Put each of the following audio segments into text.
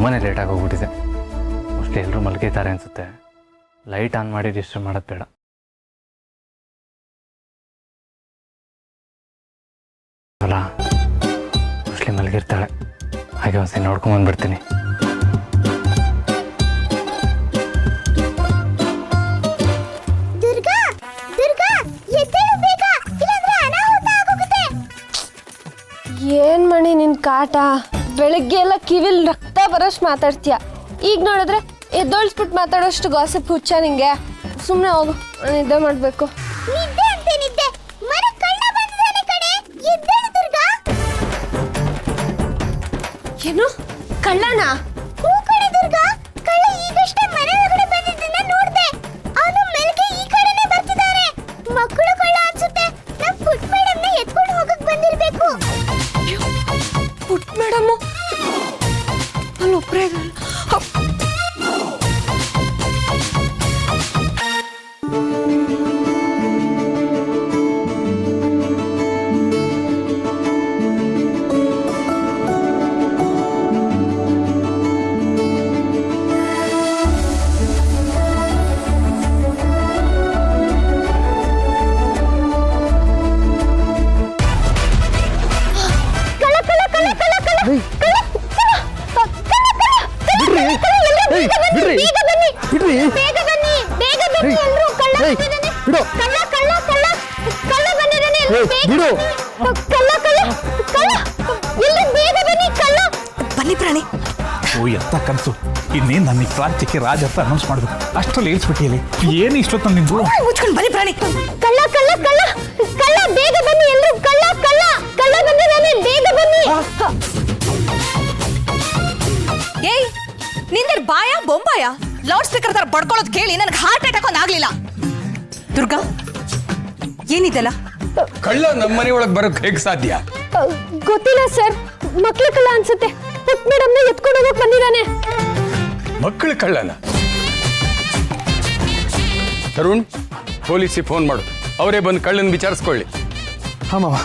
ತುಂಬಾ ಲೇಟಾಗಿ ಹೋಗ್ಬಿಟ್ಟಿದೆ. ಮೋಸ್ಟ್ಲಿ ಎಲ್ಲರೂ ಮಲಗಿದ್ದಾರೆ ಅನಿಸುತ್ತೆ. ಲೈಟ್ ಆನ್ ಮಾಡಿ ಡಿಸ್ಟರ್ಬ್ ಮಾಡೋದು ಬೇಡ. ಅಲ್ಲ, ಮೋಸ್ಟ್ಲಿ ಮಲಗಿರ್ತಾಳೆ. ಹಾಗೆ ಒಂದ್ಸರಿ ನೋಡ್ಕೊಂಬಂದ್ಬಿಡ್ತೀನಿ. ಏನ್ ಮಣಿ ನಿನ್ ಕಾಟ? ಬೆಳಗ್ಗೆ ಎಲ್ಲ ಕಿವಿಲ್ ರಕ್ತ ಬರೋಷ್ಟು ಮಾತಾಡ್ತೀಯ. ಈಗ ನೋಡಿದ್ರೆ ಎದ್ದೋಳ್ಸ್ಬಿಟ್ಟು ಮಾತಾಡೋಷ್ಟು ಗಾಸಿಪ್ ಹುಚ್ಚ ನಿಂಗೆ. ಸುಮ್ಮನೆ ಹೋಗು, ನಾನು ನಿದ್ದೆ ಮಾಡ್ಬೇಕು. ಏನು ಕಳ್ಳನ? ಮಕ್ಕಳು ಕಳ್ಳ ಅನ್ಸುತ್ತೆ. ನಮ್ ಪುಟ್ ಮೇಡಮ್ನ ಎತ್ಕೊಂಡು ಹೋಗಕ್ ಬಂದಿರ್ಬೇಕು. ಪುಟ್ ಮೇಡಮ್ ಅಲ್ಲಿ ಒಬ್ಬರೇ ಬನ್ನಿ ಪ್ರಾಣಿ. ಓ ಎತ್ತ ಕನಸು. ಇನ್ನೇನು ನನ್ನ ಕ್ರಾಂತಿಗೆ ರಾಜ ಅಂತ ಅನೌನ್ಸ್ ಮಾಡ್ಬೇಕು. ಅಷ್ಟರಲ್ಲಿ ಏಳ್ಸ್ಬಿಟ್ಟಿಯಲ್ಲಿ ಏನು ಇಷ್ಟೊತ್ತು ನಿಂದು? ಮುಚ್ಕೊಂಡು ಬನ್ನಿ ಪ್ರಾಣಿ. ಕಳ್ಳ ಕಳ್ಳ ಕಳ್ಳ ಕಳ್ಳ, ಬೇಗ ಬನ್ನಿ ಎಲ್ರು. ಕಳ್ಳ ಕಳ್ಳ ಕಳ್ಳ ಬಂದಿದ್ದಾನೆ, ಬೇಗ ಬನ್ನಿ. ಏಯ್, ನಿಂದೆ ಬಾಯ ಬೊಂಬಾಯ? ಲೌಡ್ ಸ್ಪೀಕರ್ ತರ ಬಡ್ಕೊಳ್ಳೋದು ಕೇಳಿ ನನಗೆ ಹಾರ್ಟ್ ಅಟ್ಯಾಕ್ ಆಗಲಿಲ್ಲ. ದುರ್ಗಾ, ಏನಿದೆಲ್ಲ? ಕಳ್ಳ ನಮ್ಮ ಮನೆ ಒಳಗೆ ಬರೋಕ್ ಹೇಗೆ ಸಾಧ್ಯ? ಗೊತ್ತಿಲ್ಲ ಸರ್, ಮಕ್ಳ ಕಳ್ಳ ಅನ್ಸುತ್ತೆ. ಪುಟ್ ಮೇಡಮ್ನ ಎತ್ಕೊಂಡು ಹೋಗಕ್ ಬಂದಿದ್ದಾನೆ. ಮಕ್ಕಳು ಕಳ್ಳನ? ತರುಣ್, ಪೊಲೀಸಿಗೆ ಫೋನ್ ಮಾಡು. ಅವರೇ ಬಂದು ಕಳ್ಳನ ವಿಚಾರಿಸ್ಕೊಳ್ಳಿ. ಹಾ ಮಾವ.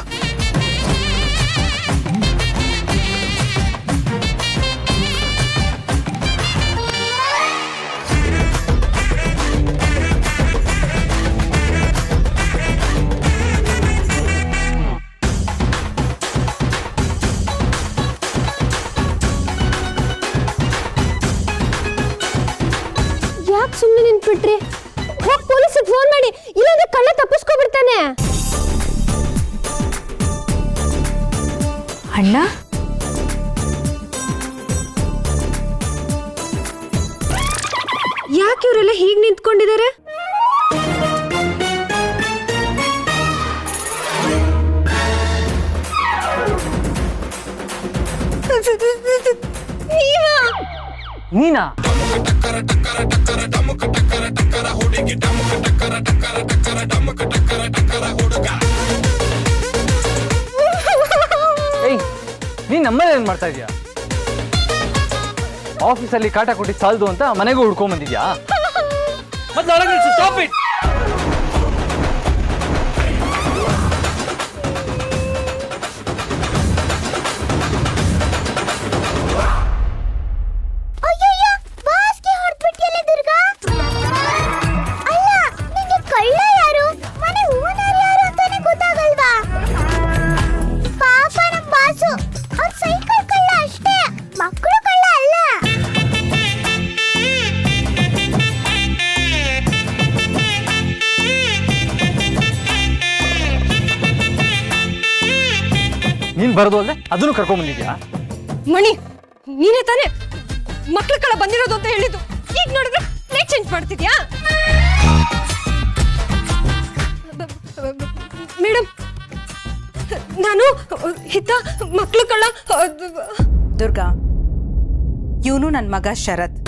ಯಾಕೆ ಸುಮ್ಮನೆ ನಿಂತ್ಬಿಟ್ರಿ? ಹೋಗಿ ಪೊಲೀಸಿಗೆ ಫೋನ್ ಮಾಡಿ, ಇಲ್ಲಾಂದ್ರೆ ಕಳ್ಳ ತಪ್ಪಿಸ್ಕೊಬಿಡ್ತಾನೆ. ಅಣ್ಣ, ಯಾಕೆ ಇವರೆಲ್ಲ ಹೀಗೆ ನಿಂತ್ಕೊಂಡಿದ್ದಾರೆ? ನೀನಾ? ಏಯ್, ನೀನ್ ನಮ್ಮಲ್ಲಿ ಏನ್ ಮಾಡ್ತಾ ಇದೀಯಾ? ಆಫೀಸಲ್ಲಿ ಕಾಟ ಕೊಟ್ಟಿದ್ದು ಸಾಲದು ಅಂತ ಮನೆಗೂ ಹುಡ್ಕೊಂಡ್ ಬಂದಿದ್ಯಾ? ಮತ್ತೆ ಒಳಗೆ ಸ್ಟಾಪ್ ಇಟ್. ಅಯ್ಯಯ್ಯೋ, ಬಾಸ್ಗೆ ಹೊರಟ್ಬಿಟ್ಟಿಯಲ್ಲ ದುರ್ಗಾ. ಅಲ್ಲ, ನಿಂಗೆ ಕಳ್ಳ ಯಾರು, ಮನೆ ಓನರ್ ಯಾರು ಅಂತಾನೆ ಗೊತ್ತಾಗಲ್ವಾ? ಪಾಪ ನಮ್ ಬಾಸು, ಅವ್ರ ಸೈಕಲ್ ಕಳ್ಳ ಅಷ್ಟೇ, ಮಕ್ಕಳು ಕಳ್ಳ ಅಲ್ಲ. ನೀನ್ ಬರೋದು ಅಲ್ಲದೆ ಅದನ್ನು ಕರ್ಕೊಂಡ್ ಬಂದಿದ್ಯಾ? ಮಣಿ, ನೀನೇ ತಾನೇ ಮಕ್ಳ ಕಳ್ಳ ಬಂದಿರೋದು ಅಂತ ಹೇಳಿದ್ದು. ಈಗ ನೋಡಿದ್ರೆ ಪ್ಲೇಟ್ ಚೇಂಜ್ ಮಾಡ್ತಿದ್ಯಾ? ಮೇಡಮ್, ನಾನು ಹಿತ ಮಕ್ಳ ಕಳ್ಳ. ದುರ್ಗಾ, ಇವನು ನನ್ನ ಮಗ ಶರತ್.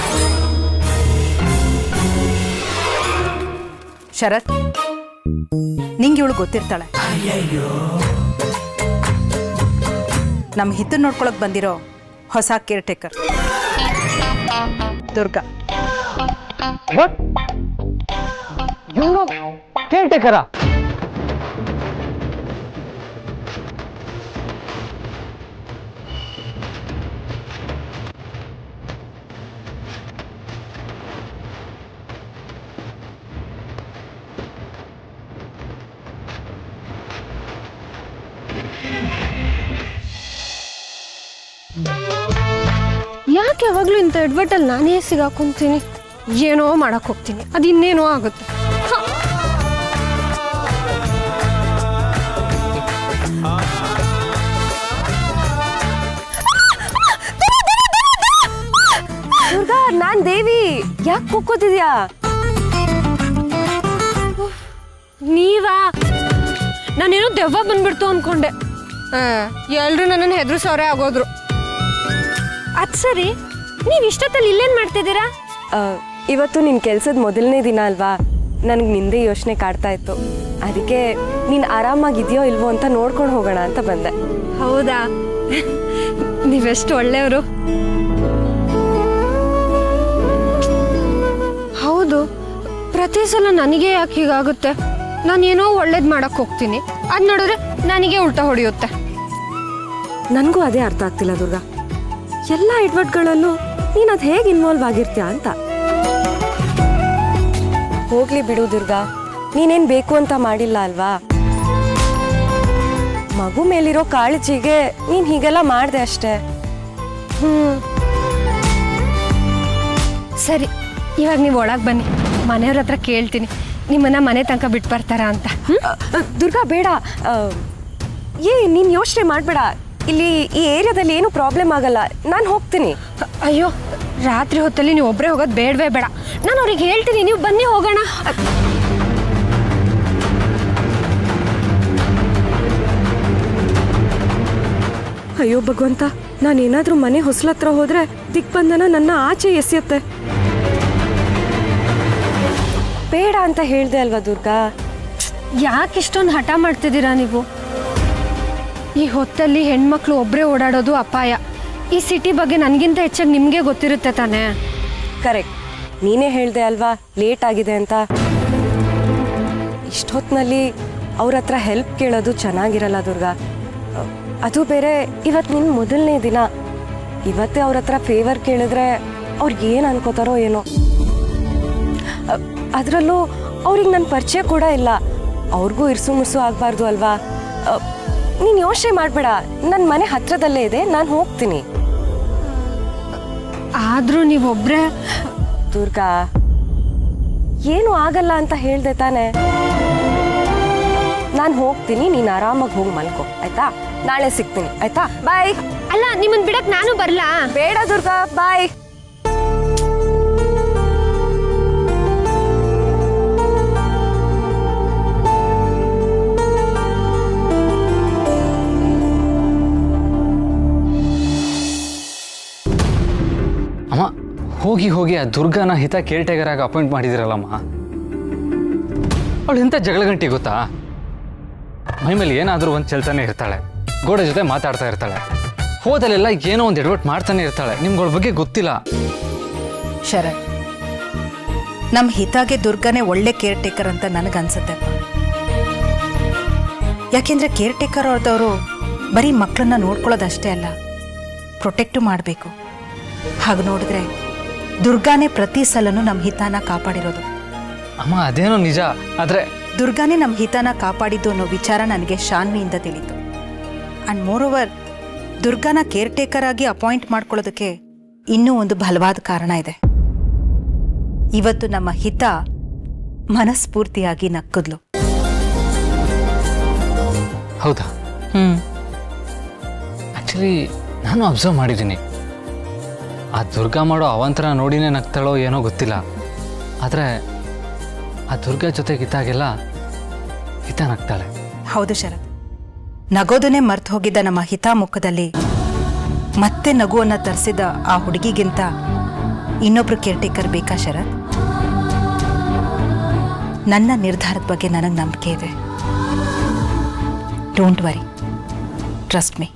ಶರತ್, ನಿಂಗೆ ಇವಳು ಗೊತ್ತಿರ್ತಾಳೆ. ನಮ್ಮ ಹಿತ್ತು ನೋಡ್ಕೊಳಕ್ ಬಂದಿರೋ ಹೊಸ ಕೇರ್ ಟೇಕರ್ ದುರ್ಗಾ. ಕೇರ್ ಟೇಕರಾ? ಯಾವಾಗಲೂ ಇಂಥ ಎಡ್ವರ್ಟಲ್ಲಿ ನಾನೇ ಸಿಗಾಕೊಂತೀನಿ. ಏನೋ ಮಾಡಕ್ಕೆ ಹೋಗ್ತೀನಿ, ಅದು ಇನ್ನೇನೋ ಆಗುತ್ತೆ. ದುರ್ಗಾ, ನಾನ್ ದೇವಿ. ಯಾಕೆ ಕೂಕೋತಿದ್ಯಾ? ನೀವಾ? ನಾನೇನೋ ದೆವ್ವ ಬಂದ್ಬಿಡ್ತು ಅನ್ಕೊಂಡೆ. ಎಲ್ರು ನನ್ನನ್ನು ಹೆದರ್ಸೋರೆ ಆಗೋದ್ರು. ಅದ್ ಸರಿ, ನೀವು ಇಷ್ಟೊತ್ತಲ್ಲಿ ಇಲ್ಲೇನು ಮಾಡ್ತಿದ್ದೀರಾ? ಇವತ್ತು ನಿನ್ನ ಕೆಲಸದ ಮೊದಲನೇ ದಿನ ಅಲ್ವಾ, ನನಗೆ ನಿಂದೇ ಯೋಚನೆ ಕಾಡ್ತಾ ಇತ್ತು. ಅದಕ್ಕೆ ನೀನು ಆರಾಮಾಗಿದೆಯೋ ಇಲ್ವೋ ಅಂತ ನೋಡ್ಕೊಂಡು ಹೋಗೋಣ ಅಂತ ಬಂದೆ. ಹೌದಾ? ನೀವೆಷ್ಟು ಒಳ್ಳೆಯವರು. ಹೌದು, ಪ್ರತಿ ಸಲ ನನಗೆ ಯಾಕೆ ಹೀಗಾಗುತ್ತೆ? ನಾನೇನೋ ಒಳ್ಳೇದು ಮಾಡಕ್ಕೆ ಹೋಗ್ತೀನಿ, ಅದು ನೋಡಿದ್ರೆ ನನಗೆ ಉಲ್ಟಾ ಹೊಡೆಯುತ್ತೆ. ನನಗೂ ಅದೇ ಅರ್ಥ ಆಗ್ತಿಲ್ಲ ದುರ್ಗಾ. ಎಲ್ಲ ಎಡ್ವರ್ಟ್ಗಳಲ್ಲೂ ನೀನು ಅದು ಹೇಗೆ ಇನ್ವಾಲ್ವ್ ಆಗಿರ್ತೀಯ ಅಂತ. ಹೋಗ್ಲಿ ಬಿಡು ದುರ್ಗಾ, ನೀನೇನು ಬೇಕು ಅಂತ ಮಾಡಿಲ್ಲ ಅಲ್ವಾ. ಮಗು ಮೇಲಿರೋ ಕಾಳಜಿಗೆ ನೀನು ಹೀಗೆಲ್ಲ ಮಾಡಿದೆ ಅಷ್ಟೇ. ಸರಿ, ಇವಾಗ ನೀವು ಒಳಗೆ ಬನ್ನಿ, ಮನೆಯವ್ರ ಹತ್ರ ಕೇಳ್ತೀನಿ ನಿಮ್ಮನ್ನ ಮನೆ ತನಕ ಬಿಟ್ಟು ಬರ್ತಾರಾ ಅಂತ. ದುರ್ಗಾ ಬೇಡ, ನೀನು ಯೋಚನೆ ಮಾಡಬೇಡ. ಇಲ್ಲಿ ಈ ಏರಿಯಾದಲ್ಲಿ ಏನು ಪ್ರಾಬ್ಲಮ್ ಆಗಲ್ಲ, ನಾನು ಹೋಗ್ತೀನಿ. ಅಯ್ಯೋ, ರಾತ್ರಿ ಹೊತ್ತಲ್ಲಿ ನೀವು ಒಬ್ಬರೇ ಹೋಗೋದು ಬೇಡವೇ ಬೇಡ. ನಾನು ಅವ್ರಿಗೆ ಹೇಳ್ತೀನಿ, ನೀವು ಬನ್ನಿ ಹೋಗೋಣ. ಅಯ್ಯೋ ಭಗವಂತ, ನಾನೇನಾದರೂ ಮನೆ ಹೊಸಲತ್ರ ಹೋದ್ರೆ ದಿಗ್ಬಂಧನ ನನ್ನ ಆಚೆ ಎಸೆಯುತ್ತೆ. ಬೇಡ ಅಂತ ಹೇಳ್ದೆ ಅಲ್ವಾ ದುರ್ಗಾ. ಯಾಕೆ ಇಷ್ಟೊಂದು ಹಠ ಮಾಡ್ತಿದ್ದೀರಾ ನೀವು? ಈ ಹೊತ್ತಲ್ಲಿ ಹೆಣ್ಮಕ್ಳು ಒಬ್ಬರೇ ಓಡಾಡೋದು ಅಪಾಯ. ಈ ಸಿಟಿ ಬಗ್ಗೆ ನನಗಿಂತ ಹೆಚ್ಚಾಗಿ ನಿಮಗೆ ಗೊತ್ತಿರುತ್ತೆ ತಾನೇ? ಕರೆಕ್ಟ್, ನೀನೇ ಹೇಳ್ದೆ ಅಲ್ವಾ ಲೇಟ್ ಆಗಿದೆ ಅಂತ. ಇಷ್ಟೊತ್ತಿನಲ್ಲಿ ಅವ್ರ ಹತ್ರ ಹೆಲ್ಪ್ ಕೇಳೋದು ಚೆನ್ನಾಗಿರಲ್ಲ ದುರ್ಗಾ. ಅದು ಬೇರೆ ಇವತ್ತು ನಿನ್ನ ಮೊದಲನೇ ದಿನ. ಇವತ್ತೇ ಅವ್ರ ಹತ್ರ ಫೇವರ್ ಕೇಳಿದ್ರೆ ಅವ್ರಿಗೆ ಏನು ಅನ್ಕೋತಾರೋ ಏನೋ. ಅದರಲ್ಲೂ ಅವ್ರಿಗೆ ನನ್ನ ಪರಿಚಯ ಕೂಡ ಇಲ್ಲ. ಅವ್ರಿಗೂ ಇರ್ಸು ಮುರ್ಸು ಆಗಬಾರ್ದು ಅಲ್ವಾ. ನೀನು ಯೋಚನೆ ಮಾಡಬೇಡ, ನನ್ನ ಮನೆ ಹತ್ರದಲ್ಲೇ ಇದೆ, ನಾನು ಹೋಗ್ತೀನಿ. ಆದರೂ ನೀವೊಬ್ಬರೇ. ದುರ್ಗಾ, ಏನು ಆಗಲ್ಲ ಅಂತ ಹೇಳ್ದೆ ತಾನೆ. ನಾನು ಹೋಗ್ತೀನಿ, ನೀನು ಆರಾಮಾಗಿ ಹೋಗಿ ಮಲ್ಕೋ ಆಯ್ತಾ. ನಾಳೆ ಸಿಗ್ತೀನಿ ಆಯ್ತಾ. ಬಾಯ್. ಅಲ್ಲ, ನಿಮ್ಮನ್ನು ಬಿಡಕ್ಕೆ ನಾನು ಬರಲಾ? ಬೇಡ ದುರ್ಗಾ, ಬಾಯ್. ಅಮ್ಮ, ಹೋಗಿ ಹೋಗಿ ಆ ದುರ್ಗಾನ ಹಿತ ಕೇರ್ಟೇಕರ್ ಆಗಿ ಅಪಾಯಿಂಟ್ ಮಾಡಿದಿರಲ್ಲಮ್ಮ. ಅವಳು ಎಂಥ ಜಗಳ ಗಂಟಿ ಗೊತ್ತಾ? ಮೈ ಮೇಲೆ ಏನಾದರೂ ಒಂದು ಚೆಲ್ತಾನೆ ಇರ್ತಾಳೆ, ಗೋಡೆ ಜೊತೆ ಮಾತಾಡ್ತಾ ಇರ್ತಾಳೆ, ಹೋದಲ್ಲೆಲ್ಲ ಏನೋ ಒಂದು ಎಡವಟ್ ಮಾಡ್ತಾನೆ ಇರ್ತಾಳೆ. ನಿಮ್ಗಳ ಬಗ್ಗೆ ಗೊತ್ತಿಲ್ಲ. ಶರತ್, ನಮ್ಮ ಹಿತಾಗೆ ದುರ್ಗಾನೇ ಒಳ್ಳೆ ಕೇರ್ ಟೇಕರ್ ಅಂತ ನನಗನ್ಸುತ್ತೆಪ್ಪ. ಯಾಕೆಂದ್ರೆ ಕೇರ್ ಟೇಕರ್ ಅವ್ರದವರು ಬರೀ ಮಕ್ಕಳನ್ನ ನೋಡ್ಕೊಳ್ಳೋದಷ್ಟೇ ಅಲ್ಲ, ಪ್ರೊಟೆಕ್ಟು ಮಾಡಬೇಕು. ಹಾಗೆ ನೋಡಿದ್ರೆ ದುರ್ಗಾನೇ ಪ್ರತಿ ಸಲನೂ ನಮ್ಮ ಹಿತಾನ ಕಾಪಾಡಿರೋದು. ಅಮ್ಮ, ಅದೇನೋ ನಿಜ, ಆದರೆ ದುರ್ಗಾನೇ ನಮ್ಮ ಹಿತಾನ ಕಾಪಾಡಿದ್ದು ಅನ್ನೋ ವಿಚಾರ ನನಗೆ ಶಾನ್ವಿಯಿಂದ ತಿಳಿತು. ಆ್ಯಂಡ್ ಮೋರ್ ಓವರ್, ದುರ್ಗಾನ ಕೇರ್ ಟೇಕರ್ ಆಗಿ ಅಪಾಯಿಂಟ್ ಮಾಡ್ಕೊಳ್ಳೋದಕ್ಕೆ ಇನ್ನೂ ಒಂದು ಬಲವಾದ ಕಾರಣ ಇದೆ. ಇವತ್ತು ನಮ್ಮ ಹಿತ ಮನಸ್ಫೂರ್ತಿಯಾಗಿ ನಕ್ಕದ್ಲು. ಹೌದಾ? ಆ್ಯಕ್ಚುಲಿ ನಾನು ಅಬ್ಸರ್ವ್ ಮಾಡಿದ್ದೀನಿ. ಆ ದುರ್ಗಾ ಮಾಡೋ ಅವಂತರ ನೋಡಿನೇ ನಗ್ತಾಳೋ ಏನೋ ಗೊತ್ತಿಲ್ಲ, ಆದರೆ ಆ ದುರ್ಗಾ ಜೊತೆಗಿದ್ದಾಗೆಲ್ಲ ಹಿತ ನಗ್ತಾಳೆ. ಹೌದು ಶರತ್, ನಗೋದನ್ನೇ ಮರ್ತು ಹೋಗಿದ್ದ ನಮ್ಮ ಹಿತ ಮುಖದಲ್ಲಿ ಮತ್ತೆ ನಗುವನ್ನ ತರಿಸಿದ ಆ ಹುಡುಗಿಗಿಂತ ಇನ್ನೊಬ್ರು ಕೇರ್ ಟೇಕರ್ ಬೇಕಾ ಶರತ್? ನನ್ನ ನಿರ್ಧಾರದ ಬಗ್ಗೆ ನನಗೆ ನಂಬಿಕೆ ಇದೆ. Don't worry, trust me.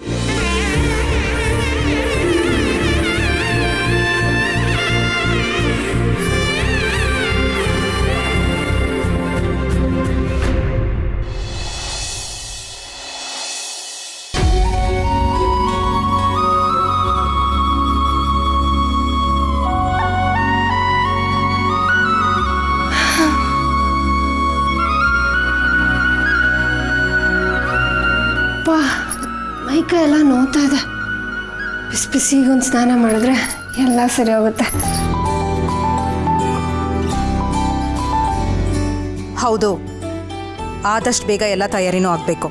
ಮೈಕೈ ಎಲ್ಲ ನೋವ್ತಾ ಇದೆ. ಬಿಸಿ ಬಿಸಿ ಒಂದು ಸ್ನಾನ ಮಾಡಿದ್ರೆ ಎಲ್ಲ ಸರಿ ಹೋಗುತ್ತೆ. ಹೌದು, ಆದಷ್ಟು ಬೇಗ ಎಲ್ಲ ತಯಾರಿನೂ ಆಗಬೇಕು.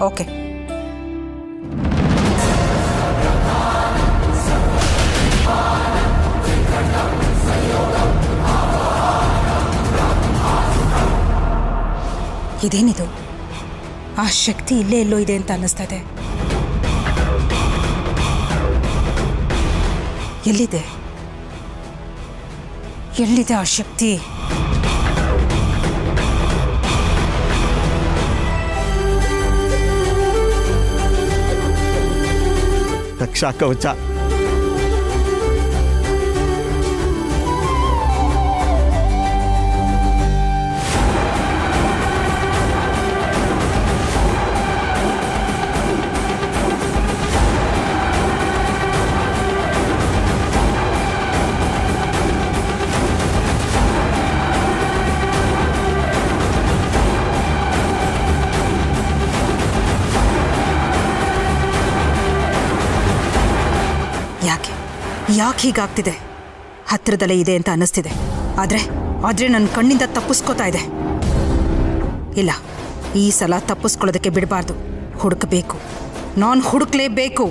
ಓಕೆ. ಇದೇನಿದು? ಆ ಶಕ್ತಿ ಇಲ್ಲೇ ಎಲ್ಲೋ ಇದೆ ಅಂತ ಅನ್ನಿಸ್ತಾ ಇದೆ. ಎಲ್ಲಿದೆ ಎಲ್ಲಿದೆ ಆ ಶಕ್ತಿ? ರಕ್ಷಾ ಕವಚ. ಯಾಕೆ ಹೀಗಾಗ್ತಿದೆ? ಹತ್ತಿರದಲ್ಲೇ ಇದೆ ಅಂತ ಅನ್ನಿಸ್ತಿದೆ, ಆದರೆ ನನ್ನ ಕಣ್ಣಿಂದ ತಪ್ಪಿಸ್ಕೋತಾ ಇದೆ. ಇಲ್ಲ, ಈ ಸಲ ತಪ್ಪಿಸ್ಕೊಳ್ಳೋದಕ್ಕೆ ಬಿಡಬಾರ್ದು. ಹುಡುಕಬೇಕು, ನಾನು ಹುಡುಕ್ಲೇಬೇಕು.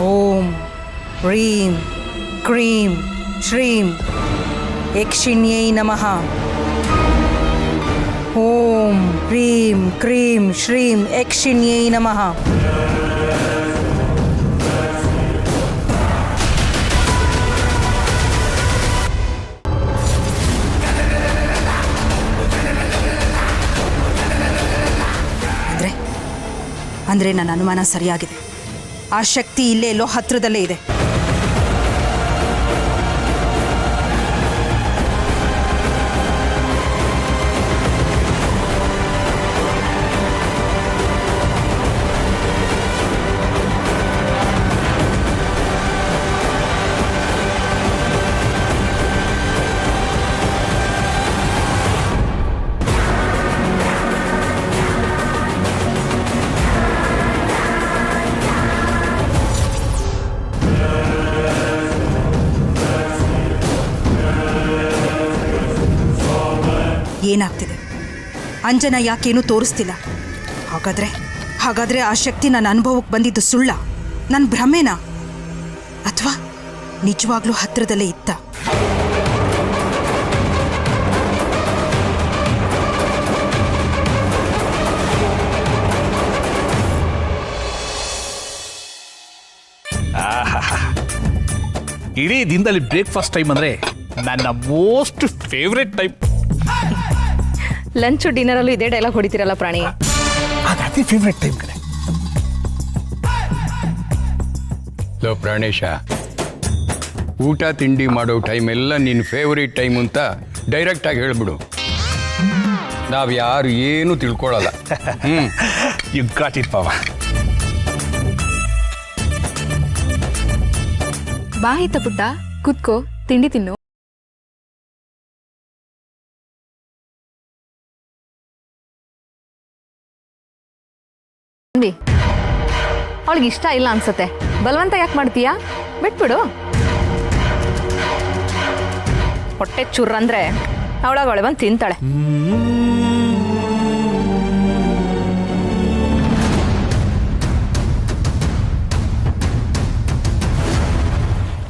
ಓಂ ಹ್ರೀಂ ಕ್ರೀಂ ಶ್ರೀಂ ಯಕ್ಷಿಣ್ಯೈ ನಮಃ. ಓಂ ಹ್ರೀಂ ಕ್ರೀಂ ಶ್ರೀಂ ಯಕ್ಷಿಣ್ಯೈ ನಮಃ. ಅಂದ್ರೆ ನನ್ನ ಅನುಮಾನ ಸರಿಯಾಗಿದೆ. ಆ ಶಕ್ತಿ ಇಲ್ಲೇ ಎಲ್ಲೋ ಹತ್ರದಲ್ಲೇ ಇದೆ. ಏನಾಗ್ತಿದೆ? ಅಂಜನಾ ಯಾಕೇನೂ ತೋರಿಸ್ತಿಲ್ಲ? ಹಾಗಾದ್ರೆ ಆ ಶಕ್ತಿ ನನ್ನ ಅನುಭವಕ್ಕೆ ಬಂದಿದ್ದು ಸುಳ್ಳ, ನನ್ನ ಭ್ರಮೆನಾ, ಅಥವಾ ನಿಜವಾಗ್ಲೂ ಹತ್ತಿರದಲ್ಲೇ ಇತ್ತ? ಇಡೀ ದಿನದಲ್ಲಿ ಬ್ರೇಕ್ಫಾಸ್ಟ್ ಟೈಮ್ ಅಂದರೆ ನನ್ನ ಮೋಸ್ಟ್ ಫೇವ್ರೆಟ್ ಟೈಮ್. ಲಂಚ್ ಡಿನ್ನರಲ್ಲೂ ಇದೇ ಡೈಲಾಗ್ ಹೊಡಿತೀರಲ್ಲ ಪ್ರಾಣಿ. ಅದು ಅತಿ ಫೇವ್ರೆಟ್ ಟೈಮ್ ಕಡೆ. ಲೋ ಪ್ರಾಣೇಶ, ಊಟ ತಿಂಡಿ ಮಾಡೋ ಟೈಮ್ ಎಲ್ಲ ನಿನ್ನ ಫೇವ್ರೇಟ್ ಟೈಮ್ ಅಂತ ಡೈರೆಕ್ಟಾಗಿ ಹೇಳ್ಬಿಡು. ನಾವು ಯಾರು ಏನು ತಿಳ್ಕೊಳ್ಳಲ್ಲ. ಯು ಗಾಟ್ ಇಟ್ ಪಾವ. ಬಾ ಹಿತ ಪುಟ್ಟ, ಕುತ್ಕೋ, ತಿಂಡಿ ತಿನ್ನು. ಅವಳಿಗೆ ಇಷ್ಟ ಇಲ್ಲ ಅನ್ಸತ್ತೆ, ಬಲವಂತ ಯಾಕೆ ಮಾಡ್ತೀಯಾ? ಬಿಟ್ಬಿಡು. ಹೊಟ್ಟೆ ಚುರ್ರಂದ್ರೆ ಅವಳಾಗ ಬಂದು ತಿಂತಾಳೆ.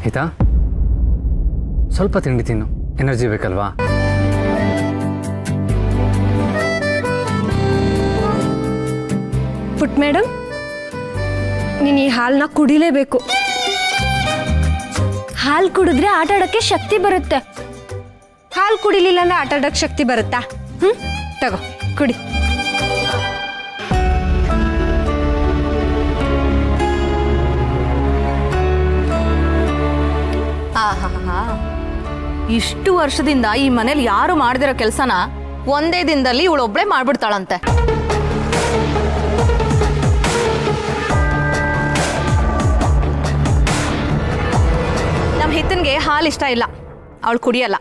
ಆಯ್ತಾ, ಸ್ವಲ್ಪ ತಿಂಡಿ ತಿನ್ನು, ಎನರ್ಜಿ ಬೇಕಲ್ವಾ? ಪುಟ್ ಮೇಡಮ್, ನೀನು ಈ ಹಾಲನ್ನ ಕುಡಿಲೇಬೇಕು. ಹಾಲು ಕುಡಿದ್ರೆ ಆಟ ಆಡೋಕ್ಕೆ ಶಕ್ತಿ ಬರುತ್ತೆ. ಹಾಲು ಕುಡಿಲಿಲ್ಲ ಅಂದ್ರೆ ಆಟ ಆಡೋಕ್ಕೆ ಶಕ್ತಿ ಬರುತ್ತಾ? ತಗೋ ಕುಡಿ. ಆಹಾ, ಇಷ್ಟು ವರ್ಷದಿಂದ ಈ ಮನೇಲಿ ಯಾರು ಮಾಡ್ದಿರೋ ಕೆಲಸನ ಒಂದೇ ದಿನದಲ್ಲಿ ಇವಳೊಬ್ಳೆ ಮಾಡ್ಬಿಡ್ತಾಳಂತೆ. ನಮ್ಮ ಹಿತ್ತನ್ಗೆ ಹಾಲು ಇಷ್ಟ ಇಲ್ಲ, ಅವಳು ಕುಡಿಯಲ್ಲ.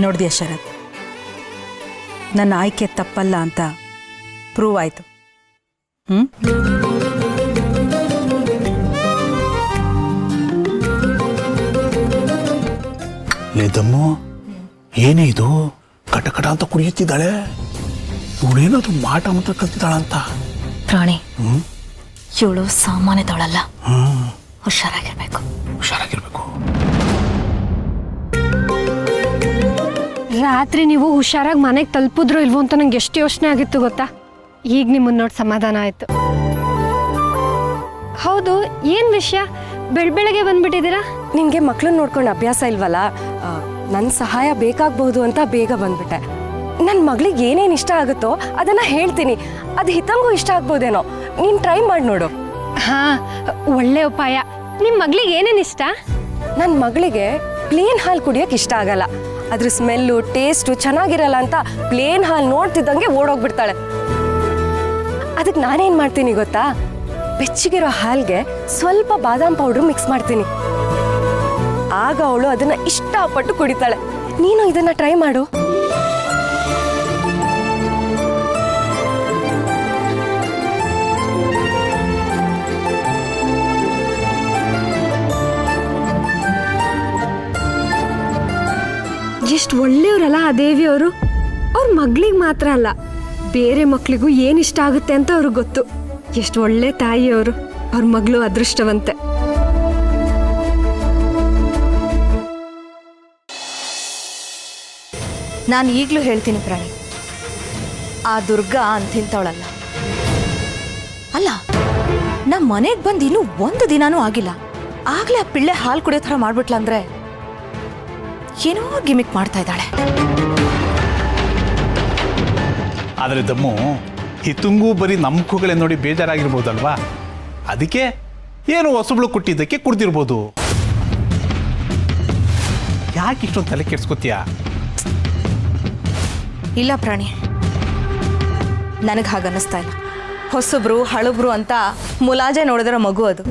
ನೋಡಿದ್ಯಾ ಶರತ್, ನನ್ನ ಆಯ್ಕೆ ತಪ್ಪಲ್ಲ ಅಂತ ಪ್ರೂವ್ ಆಯಿತು. ಲೇದಮ್ಮು, ಏನೇ ಇದು ಕಟಕಟ ಅಂತ ಕುಡಿಯುತ್ತಿದ್ದಾಳೆ? ಇವಳೇನಾದ್ರು ಮಾಟ ಮಾತ್ರ ಕಲ್ತಿದ್ದಾಳಂತ. ಪ್ರಾಣಿ, ಇವಳು ಸಾಮಾನ್ಯದವಳಲ್ಲ, ಹುಷಾರಾಗಿರ್ಬೇಕು. ರಾತ್ರಿ ನೀವು ಹುಷಾರಾಗಿ ಮನೆಗೆ ತಲುಪಿದ್ರೋ ಇಲ್ವೋ ಅಂತ ನಂಗೆ ಎಷ್ಟು ಯೋಚನೆ ಆಗಿತ್ತು ಗೊತ್ತಾ? ಈಗ ನಿಮ್ಮನ್ನ ನೋಡಿ ಸಮಾಧಾನ ಆಯ್ತು. ಹೌದು, ಏನ್ ವಿಷಯ ಬೆಳಗ್ಗೆ ಬಂದ್ಬಿಟ್ಟಿದ್ದೀರಾ? ನಿನಗೆ ಮಕ್ಕಳನ್ನ ನೋಡ್ಕೊಂಡು ಅಭ್ಯಾಸ ಇಲ್ವಲ್ಲ, ನನ್ನ ಸಹಾಯ ಬೇಕಾಗಬಹುದು ಅಂತ ಬೇಗ ಬಂದ್ಬಿಟ್ಟೆ. ನನ್ನ ಮಗಳಿಗೆ ಏನೇನು ಇಷ್ಟ ಆಗುತ್ತೋ ಅದನ್ನು ಹೇಳ್ತೀನಿ, ಅದು ಹಿತಂಗೂ ಇಷ್ಟ ಆಗ್ಬೋದೇನೋ. ನೀನು ಟ್ರೈ ಮಾಡಿ ನೋಡು. ಹಾ, ಒಳ್ಳೆ ಉಪಾಯ. ನಿಮ್ಮ ಮಗಳಿಗೆ ಏನೇನು ಇಷ್ಟ? ನನ್ನ ಮಗಳಿಗೆ ಪ್ಲೇನ್ ಹಾಲು ಕುಡಿಯೋಕೆ ಇಷ್ಟ ಆಗಲ್ಲ. ಅದ್ರ ಸ್ಮೆಲ್ಲು ಟೇಸ್ಟು ಚೆನ್ನಾಗಿರಲ್ಲ ಅಂತ ಪ್ಲೇನ್ ಹಾಲು ನೋಡ್ತಿದ್ದಂಗೆ ಓಡೋಗ್ಬಿಡ್ತಾಳೆ. ಅದಕ್ಕೆ ನಾನೇನು ಮಾಡ್ತೀನಿ ಗೊತ್ತಾ? ಬೆಚ್ಚಗಿರೋ ಹಾಲಿಗೆ ಸ್ವಲ್ಪ ಬಾದಾಮ್ ಪೌಡ್ರ್ ಮಿಕ್ಸ್ ಮಾಡ್ತೀನಿ. ಆಗ ಅವಳು ಅದನ್ನ ಇಷ್ಟಪಟ್ಟು ಕುಡಿತಾಳೆ. ನೀನು ಇದನ್ನ ಟ್ರೈ ಮಾಡು. ಎಷ್ಟು ಒಳ್ಳೆಯವರಲ್ಲ ಆ ದೇವಿಯವರು. ಅವ್ರ ಮಗಳಿಗೆ ಮಾತ್ರ ಅಲ್ಲ, ಬೇರೆ ಮಕ್ಕಳಿಗೂ ಏನು ಇಷ್ಟ ಆಗುತ್ತೆ ಅಂತ ಅವ್ರಿಗೆ ಗೊತ್ತು. ಎಷ್ಟು ಒಳ್ಳೆ ತಾಯಿಯವರು. ಅವ್ರ ಮಗಳು ಅದೃಷ್ಟವಂತೆ. ನಾನು ಈಗಲೂ ಹೇಳ್ತೀನಿ ಪ್ರಾಣಿ, ಆ ದುರ್ಗಾ ಅಂತಿಂತವಳಲ್ಲ. ಅಲ್ಲ, ನಮ್ಮ ಮನೆಗೆ ಬಂದು ಇನ್ನೂ ಒಂದು ದಿನಾನೂ ಆಗಿಲ್ಲ, ಆಗಲೇ ಆ ಪಿಳ್ಳೆ ಹಾಲು ಕುಡಿಯೋ ಥರ ಮಾಡ್ಬಿಟ್ಲ ಅಂದ್ರೆ ಏನೋ ಗಿಮಿಕ್ ಮಾಡ್ತಾ ಇದ್ದಾಳೆ. ಆದರೆ ದಮ್ಮು, ಹಿತುಂಗೂ ಬರೀ ನಂಬಿಕೆಗಳೇ ನೋಡಿ ಬೇಜಾರಾಗಿರ್ಬೋದಲ್ವಾ? ಅದಕ್ಕೆ ಏನು ಹೊಸಬ್ಳು ಕೊಟ್ಟಿದ್ದಕ್ಕೆ ಕುಡ್ದಿರ್ಬೋದು. ಯಾಕೆ ಇಷ್ಟೊಂದು ತಲೆ ಕೆಡ್ಸ್ಕೊತೀಯ? ಇಲ್ಲ ಪ್ರಾಣಿ, ನನಗೆ ಹಾಗನ್ನಿಸ್ತಾ ಇಲ್ಲ. ಹೊಸಬ್ರು ಹಳಬ್ರು ಅಂತ ಮುಲಾಜೆ ನೋಡಿದಿರೋ ಮಗು ಅದು.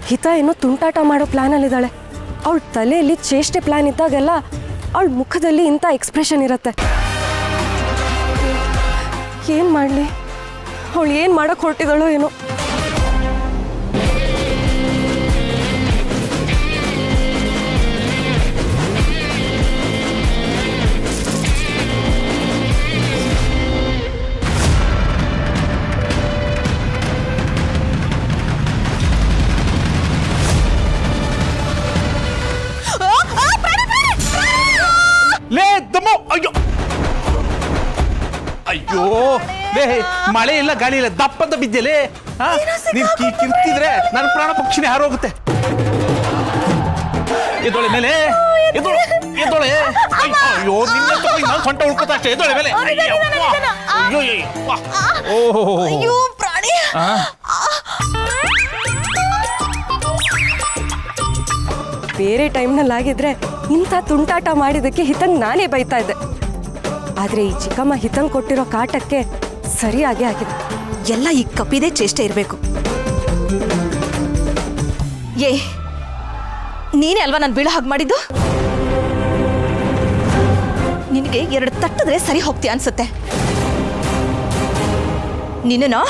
ಹಿತ ಏನೋ ತುಂಟಾಟ ಮಾಡೋ ಪ್ಲ್ಯಾನಲ್ಲಿದ್ದಾಳೆ. ಅವಳ ತಲೆಯಲ್ಲಿ ಚೇಷ್ಟೆ ಪ್ಲ್ಯಾನ್ ಇದ್ದಾಗೆಲ್ಲ ಅವಳ ಮುಖದಲ್ಲಿ ಇಂಥ ಎಕ್ಸ್ಪ್ರೆಷನ್ ಇರುತ್ತೆ. ಏನು ಮಾಡಲಿ? ಅವಳು ಏನು ಮಾಡೋಕ್ಕೆ ಹೊರಟಿದ್ದಾಳೋ ಏನೋ. ಲೇ ದಮ್ಮು, ಅಯ್ಯೋ ಅಯ್ಯೋ, ಲೇ ಮಳೆ ಇಲ್ಲ ಗಾಳಿ ಇಲ್ಲ, ದಪ್ಪಂತ ಬಿದ್ದೆಲೇ. ನೀನ್ ಕಿರ್ತಿದ್ರೆ ನನ್ನ ಪ್ರಾಣ ಪಕ್ಷಿನೇ ಹಾರೋಗುತ್ತೆ. ಎದೊಳೆ ಮೇಲೆ, ಎದೊಳೆ. ಅಯ್ಯೋ, ನಿನ್ನ ನಾನು ಸೊಂಟ ಉಳ್ಕೋತ ಅಷ್ಟೇ. ಎದೊಳೆ ಮೇಲೆ. ಓಹೋ ಪ್ರಾಣಿ, ಬೇರೆ ಟೈಮ್ನಲ್ಲಿ ಆಗಿದ್ರೆ ಇಂಥ ತುಂಟಾಟ ಮಾಡಿದ್ದಕ್ಕೆ ಹಿತಂಗ್ ನಾನೇ ಬೈತಾ ಇದ್ದೆ. ಆದರೆ ಈ ಚಿಕ್ಕಮ್ಮ ಹಿತಂಗ್ ಕೊಟ್ಟಿರೋ ಕಾಟಕ್ಕೆ ಸರಿಯಾಗಿ ಆಗಿದೆ. ಎಲ್ಲ ಈ ಕಪಿದೆ ಚೇಷ್ಟೆ ಇರಬೇಕು. ಏ, ನೀನೇ ಅಲ್ವಾ ನಾನು ಬೀಳ ಹಾಗೆ ಮಾಡಿದ್ದು? ನಿನಗೆ 2 ತಟ್ಟಿದ್ರೆ ಸರಿ ಹೋಗ್ತೀಯ ಅನ್ಸುತ್ತೆ. ನಿನ್ನನ್ನು